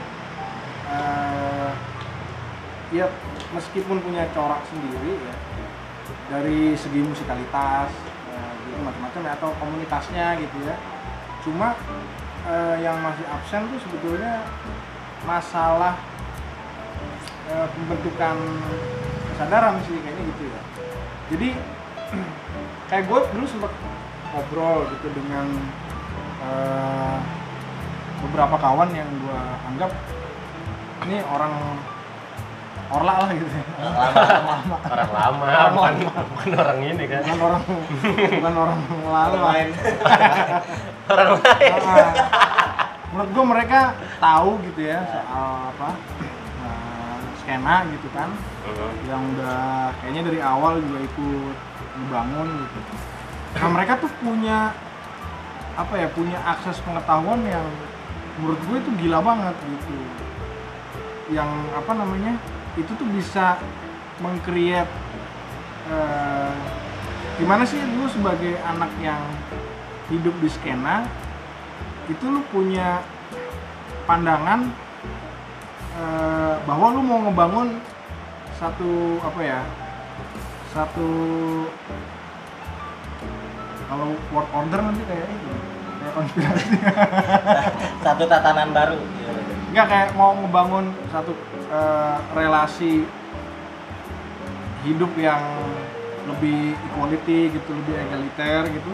ya meskipun punya corak sendiri ya, dari segi musikalitas gitu macam-macam ya, atau komunitasnya gitu ya, cuma yang masih absen tuh sebetulnya masalah pembentukan kesadaran sih kayaknya gitu ya. Jadi kayak gue dulu sempat ngobrol gitu dengan beberapa kawan yang gue anggap ini orang orla lah gitu ya. Orang lama, bukan orang ini kan. bukan orang lalu lain. Orang lain. Menurut gue mereka tahu gitu ya soal apa skena gitu kan, yang udah kayaknya dari awal juga ikut membangun gitu. Nah mereka tuh punya apa ya, punya akses pengetahuan yang menurut gue itu gila banget gitu, yang apa namanya, itu tuh bisa meng-create gimana sih lu sebagai anak yang hidup di skena itu lu punya pandangan bahwa lu mau ngebangun satu apa ya, satu kalau work order nanti kayak itu kayak konspirasi Satu tatanan baru. enggak, kayak mau ngebangun satu relasi hidup yang lebih equality gitu, lebih egaliter gitu,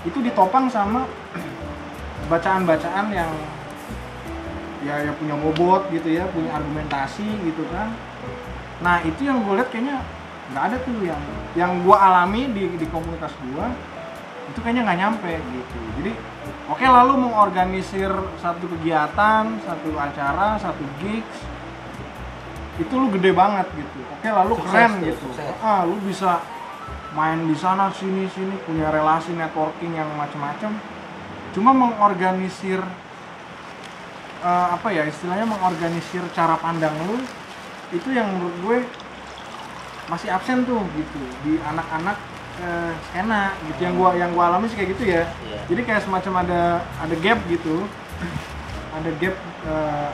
itu ditopang sama bacaan-bacaan yang ya punya bobot gitu ya, punya argumentasi gitu kan. Nah itu yang gue lihat kayaknya nggak ada tuh, yang gue alami di komunitas gue itu kayaknya nggak nyampe gitu. Jadi oke, lalu mengorganisir satu kegiatan, satu acara, satu gigs itu lu gede banget gitu. Oke, lalu Sukses keren tuh, gitu. sukses. Lu bisa main di sana sini punya relasi networking yang macam-macam. Cuma mengorganisir apa ya istilahnya, mengorganisir cara pandang lu itu yang menurut gue masih absen tuh gitu di anak-anak skena gitu. Yang gua alami sih kayak gitu ya. Iya. Jadi kayak semacam ada gap gitu. Ada gap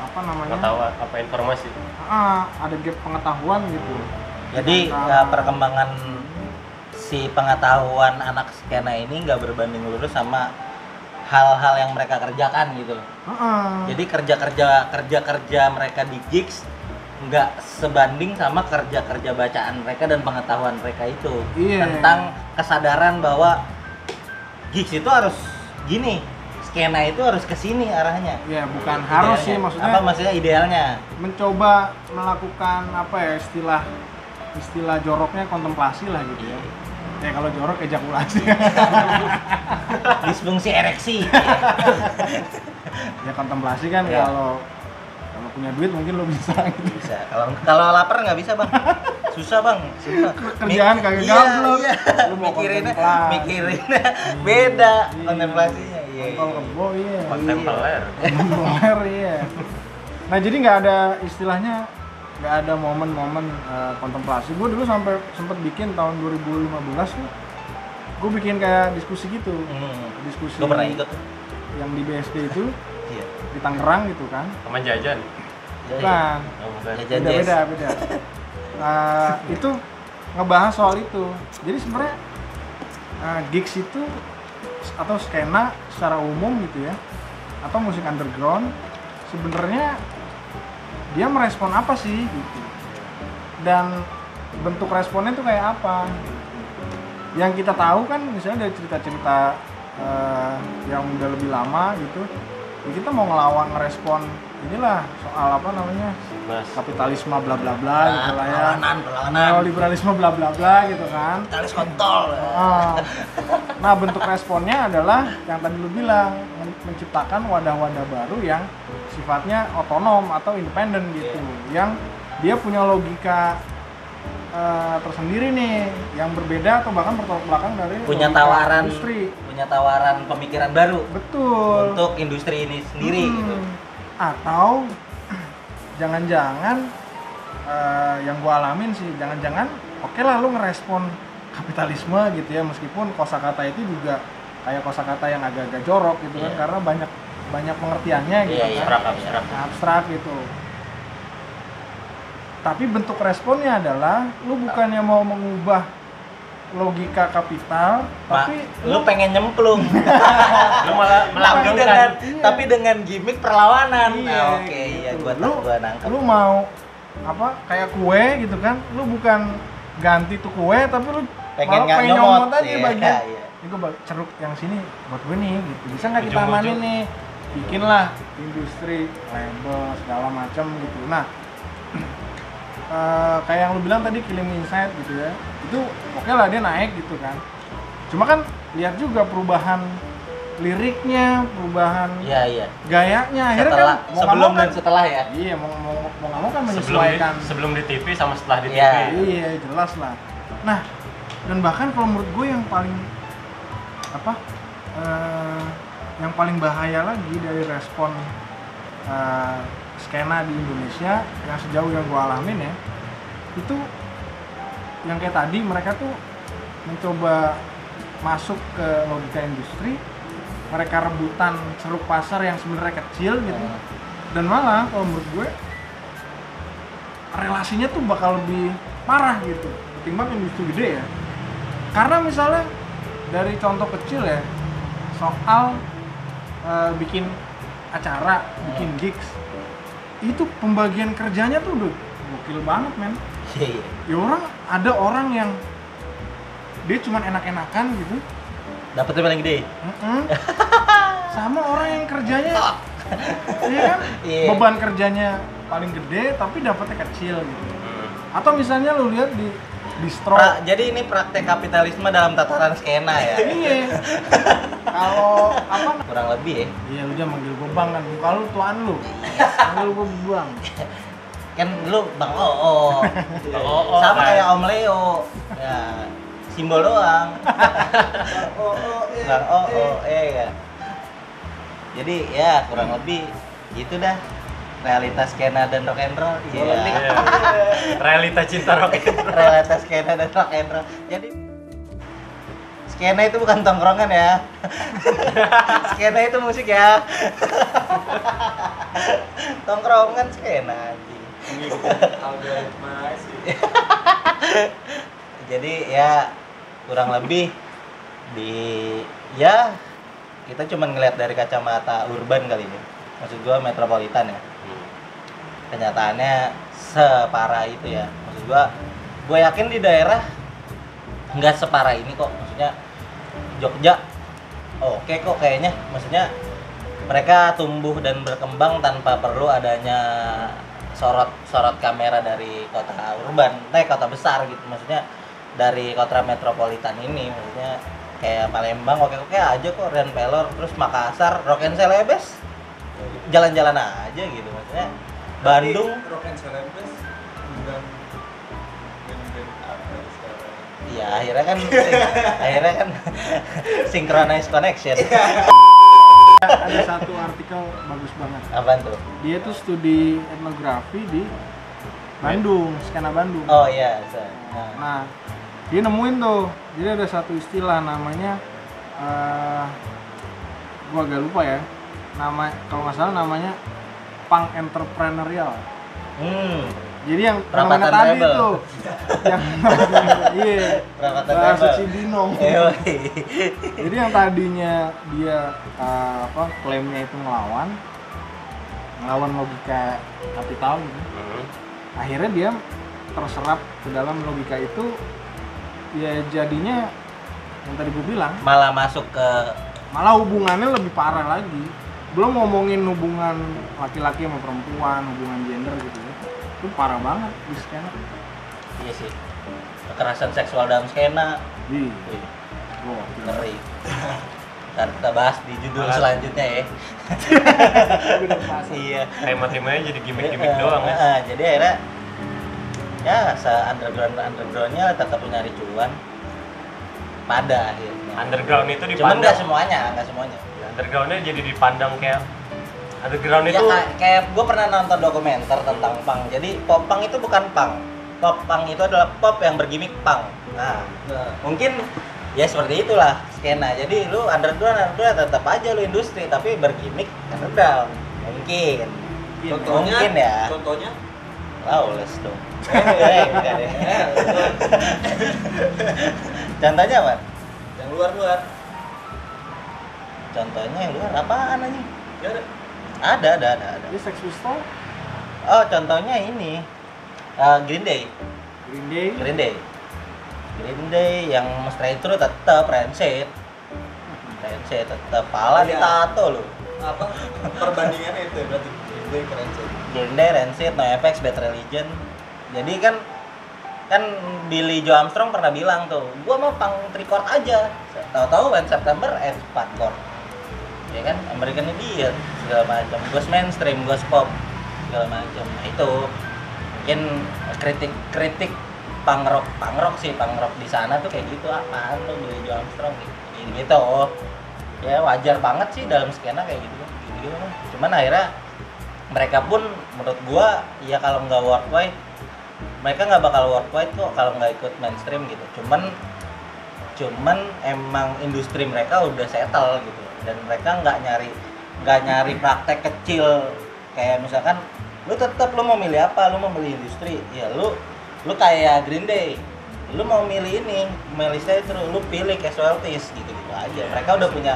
apa namanya? Pengetahuan apa informasi? Ada gap pengetahuan gitu. Jadi perkembangan si pengetahuan anak skena ini nggak berbanding lurus sama hal-hal yang mereka kerjakan gitu loh. Jadi kerja mereka di gigs nggak sebanding sama kerja bacaan mereka dan pengetahuan mereka itu. Iya. Tentang kesadaran bahwa gigs itu harus gini, skena itu harus kesini arahnya. Ya bukan harus sih, Idealnya. Maksudnya idealnya mencoba melakukan apa ya, istilah joroknya kontemplasi lah gitu ya. Ya kalau jorok ejakulasi. disfungsi ereksi. Ya kontemplasi kan Iya. kalau punya duit mungkin lo bisa gitu. Bisa. Kalau lapar nggak bisa bang. Susah bang. Susah. Kerjaan kagak gablok. Iya. Lu mau Mikirinnya kontemplasi. beda Iya. kontemplasinya. Iya. Kontol kebo iya. Kontempler. Kontempler iya. Nah jadi nggak ada istilahnya, nggak ada momen-momen kontemplasi. Gue dulu sampai sempet bikin tahun 2015 tuh, gue bikin kayak diskusi gitu. Diskusi. Gue pernah ikut. Yang di BSD itu Iya. di Tangerang gitu kan. Teman jajan. Bukan. Oh, bukan. Jajan Jazz. Beda. Itu ngebahas soal itu. Jadi sebenarnya gigs itu atau skena secara umum gitu ya, atau musik underground sebenarnya dia merespon apa sih gitu, dan bentuk responnya tuh kayak apa. Yang kita tahu kan misalnya dari cerita-cerita yang udah lebih lama gitu, ya kita mau ngelawan ngerespon inilah soal apa namanya, Mas. kapitalisme bla bla bla gitu lah ya, Perlawanan. neoliberalisme bla bla bla gitu kan. Talis kontol. Nah bentuk responnya adalah yang tadi lu bilang, menciptakan wadah-wadah baru yang sifatnya otonom atau independen gitu, yang dia punya logika tersendiri nih yang berbeda atau bahkan bertolak belakang dari punya logika tawaran industri. punya tawaran pemikiran baru Betul. untuk industri ini sendiri gitu. Atau jangan-jangan yang gua alamin sih, jangan-jangan oke lah lu ngerespon kapitalisme gitu ya, meskipun kosakata itu juga kayak kosakata yang agak-agak jorok gitu kan, Iya. karena banyak pengertiannya gitu Iya, kan. abstrak. Gitu. Tapi bentuk responnya adalah lu bukannya mau mengubah logika kapital, tapi lu pengen nyemplung Lu malah tapi dengan melanggengkan. Iya. tapi dengan gimmick perlawanan. Iya, Nah, oke, iya gitu. gua nangkep. Lu mau apa kayak kue gitu kan, lu bukan ganti tuh kue tapi lu Pengen malah nggak pengen nyomot, nyomot aja iya, bagian iya. ini gua ceruk yang sini buat gue nih gitu, bisa nggak kita Ujung-ujung. amanin nih, bikinlah industri label segala macam gitu. Nah kayak yang lu bilang tadi Killing Inside gitu ya, itu oke lah dia naik gitu kan, cuma kan lihat juga perubahan liriknya, perubahan Iya. gayanya, akhirnya Setelah kan mau nggak sebelum mau dan kan setelah ya. iya mau nggak mau kan Sebelum menyesuaikan. sebelum di TV sama setelah di TV. Iya. Iya jelas lah. Nah dan bahkan kalau menurut gue yang paling apa yang paling bahaya lagi dari respon skena di Indonesia yang sejauh yang gue alamin ya, itu yang kayak tadi mereka tuh mencoba masuk ke logika industri, mereka rebutan ceruk pasar yang sebenarnya kecil gitu, dan malah kalau menurut gue relasinya tuh bakal lebih parah gitu ketimbang industri gede ya. Karena misalnya dari contoh kecil ya, soal bikin acara, bikin gigs, itu pembagian kerjanya tuh udah gokil banget men. Iya. Ya ada orang yang dia cuman enak-enakan gitu, Dapetnya paling gede. sama orang yang kerjanya iya kan, Iya. beban kerjanya paling gede tapi dapetnya kecil gitu. Atau misalnya lu lihat di distro, Jadi ini praktek kapitalisme dalam tataran skena ya. iya kalau apa, Kurang lebih ya. iya lu jangan manggil gue bang kan, muka lu tuan lu, manggil gue bang. Kan lu Bang Oo. Bang Oo, Sama kan. kayak Om Leo. Ya, simbol doang. Bang Oo, ya. Jadi ya kurang lebih gitu dah. Realitas skena dan rock and roll. Iya. Iya. Realita cinta rock and roll. Realitas skena dan rock and roll. Jadi skena itu bukan tongkrongan ya. Skena itu musik ya. Tongkrongan skena anjing. Algoritma sih. Jadi ya kurang lebih di ya kita cuma ngelihat dari kacamata urban kali ini. Maksud gua metropolitan ya. Kenyataannya separah itu ya. Maksud gua yakin di daerah nggak separah ini kok. Maksudnya Jogja oke kok kayaknya. Maksudnya mereka tumbuh dan berkembang tanpa perlu adanya sorot kamera dari kota urban, kota besar gitu. Maksudnya dari kota metropolitan ini, maksudnya kayak Palembang oke aja kok, Rian Pelor, terus Makassar, Rock and Celebes jalan-jalan aja gitu. Maksudnya Bandung, Rock and Celebes bukan band-band apa sekarang. ya akhirnya kan synchronize connection. Ada satu artikel bagus banget, Apaan tuh? dia tuh studi etnografi di Bandung, skena Bandung. Oh iya, Nah, dia nemuin tuh, jadi ada satu istilah namanya, gua agak lupa ya, kalau nggak salah namanya punk entrepreneurial. Jadi yang Perapatan namanya tadi rebel. tuh, yang iya, Perapatan bahasa rebel. Cibinong. Jadi yang tadinya dia klaimnya itu ngelawan logika kapital gitu. Akhirnya dia terserap ke dalam logika itu, ya jadinya yang tadi gue bilang, Malah masuk ke malah hubungannya lebih parah lagi. Belum ngomongin hubungan laki-laki sama perempuan, hubungan gender gitu ya, itu parah banget di skena. iya sih. Kekerasan seksual dalam skena. Di Wih, gua ngeri. Ntar kita bahas di judul selanjutnya ya. Iya. Tema-temanya jadi gimmick-gimmick doang ya. Jadi akhirnya ya undergroundnya tetap nyari cuan pada akhirnya. Underground itu Cuman dipandang. nggak semuanya. Undergroundnya jadi dipandang kayak underground Ya itu kayak gue pernah nonton dokumenter tentang punk. Jadi pop punk itu bukan punk. Pop punk itu adalah pop yang bergimmick punk. Nah, mungkin ya seperti itulah skena. Jadi lu underground tetap aja lu industri tapi bergimmick underground. Mungkin ya. Contohnya Lawless dong. Enggak deh. Contohnya apa? yang luar-luar. Contohnya yang luar apaan aja? Ya Ada. Jadi Sex Pistols, Oh, contohnya ini Green Day. Green Day yang straight through tetap Rancid tetap pala Iya. ditato lu. apa perbandingannya itu berarti Green keren sih. Green Day, Rancid, NoFX, Bad Religion. Jadi kan Billy Joe Armstrong pernah bilang tuh, gua mau punk record aja. Tahu-tahu When September Ends Hardcore. Ya kan, American Idiot segala macam, ghost mainstream, ghost pop segala macam. Nah, itu mungkin kritik punk rock di sana tuh kayak gitu, apaan tuh Billy Joe Armstrong gitu. Ya wajar banget sih dalam skena kayak gitu. Cuman akhirnya mereka pun menurut gua ya kalau nggak worldwide mereka nggak bakal worldwide kok kalau nggak ikut mainstream gitu. Cuman emang industri mereka udah settle gitu dan mereka nggak nyari praktek kecil kayak misalkan lu mau milih apa, lu mau milih industri ya lu kayak Green Day, lu mau milih saya terus lu pilih casualties gitu aja. Mereka udah punya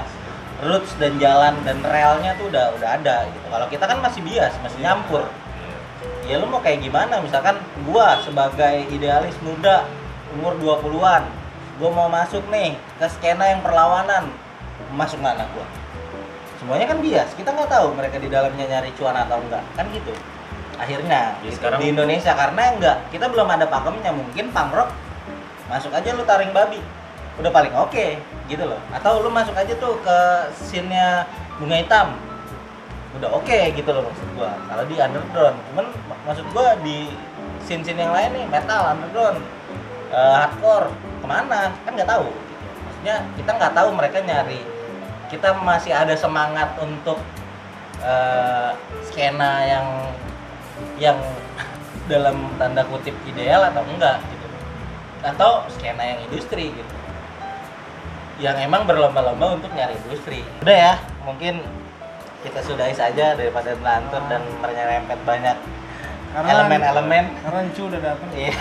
roots dan jalan dan relnya tuh udah ada gitu. Kalau kita kan masih bias, masih nyampur. Ya lu mau kayak gimana? Misalkan gua sebagai idealis muda umur 20-an, gua mau masuk nih ke skena yang perlawanan. Masuk mana gua? Semuanya kan bias. Kita nggak tahu mereka di dalamnya nyari cuan atau enggak. Kan gitu. Akhirnya Ya, gitu. sekarang Di Indonesia karena kita belum ada pakemnya. Mungkin punk rock masuk aja lu taring babi. Udah paling oke gitu loh. Atau lu masuk aja tuh ke scene-nya Bunga Hitam. Udah oke gitu loh maksud gua. Kalau di underground, cuman maksud gua di scene-scene yang lain nih, metal, underground, hardcore, kemana? Kan nggak tahu gitu. Maksudnya kita nggak tahu mereka nyari. Kita masih ada semangat untuk skena yang dalam tanda kutip ideal atau enggak gitu. Atau skena yang industri gitu. Yang emang berlomba-lomba untuk nyari industri. Udah ya, mungkin kita sudahi saja daripada melantur dan menyerempet banyak elemen-elemen. Karena Encu udah datang. Iya.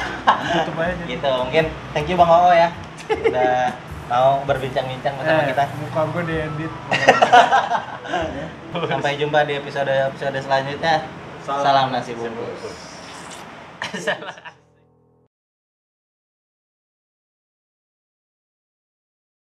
Tutup aja jadi. Gitu, mungkin thank you Bang Oo ya. Udah mau berbincang-bincang bersama kita. Muka gue diedit. Sampai jumpa di episode selanjutnya. Salam nasi bungkus.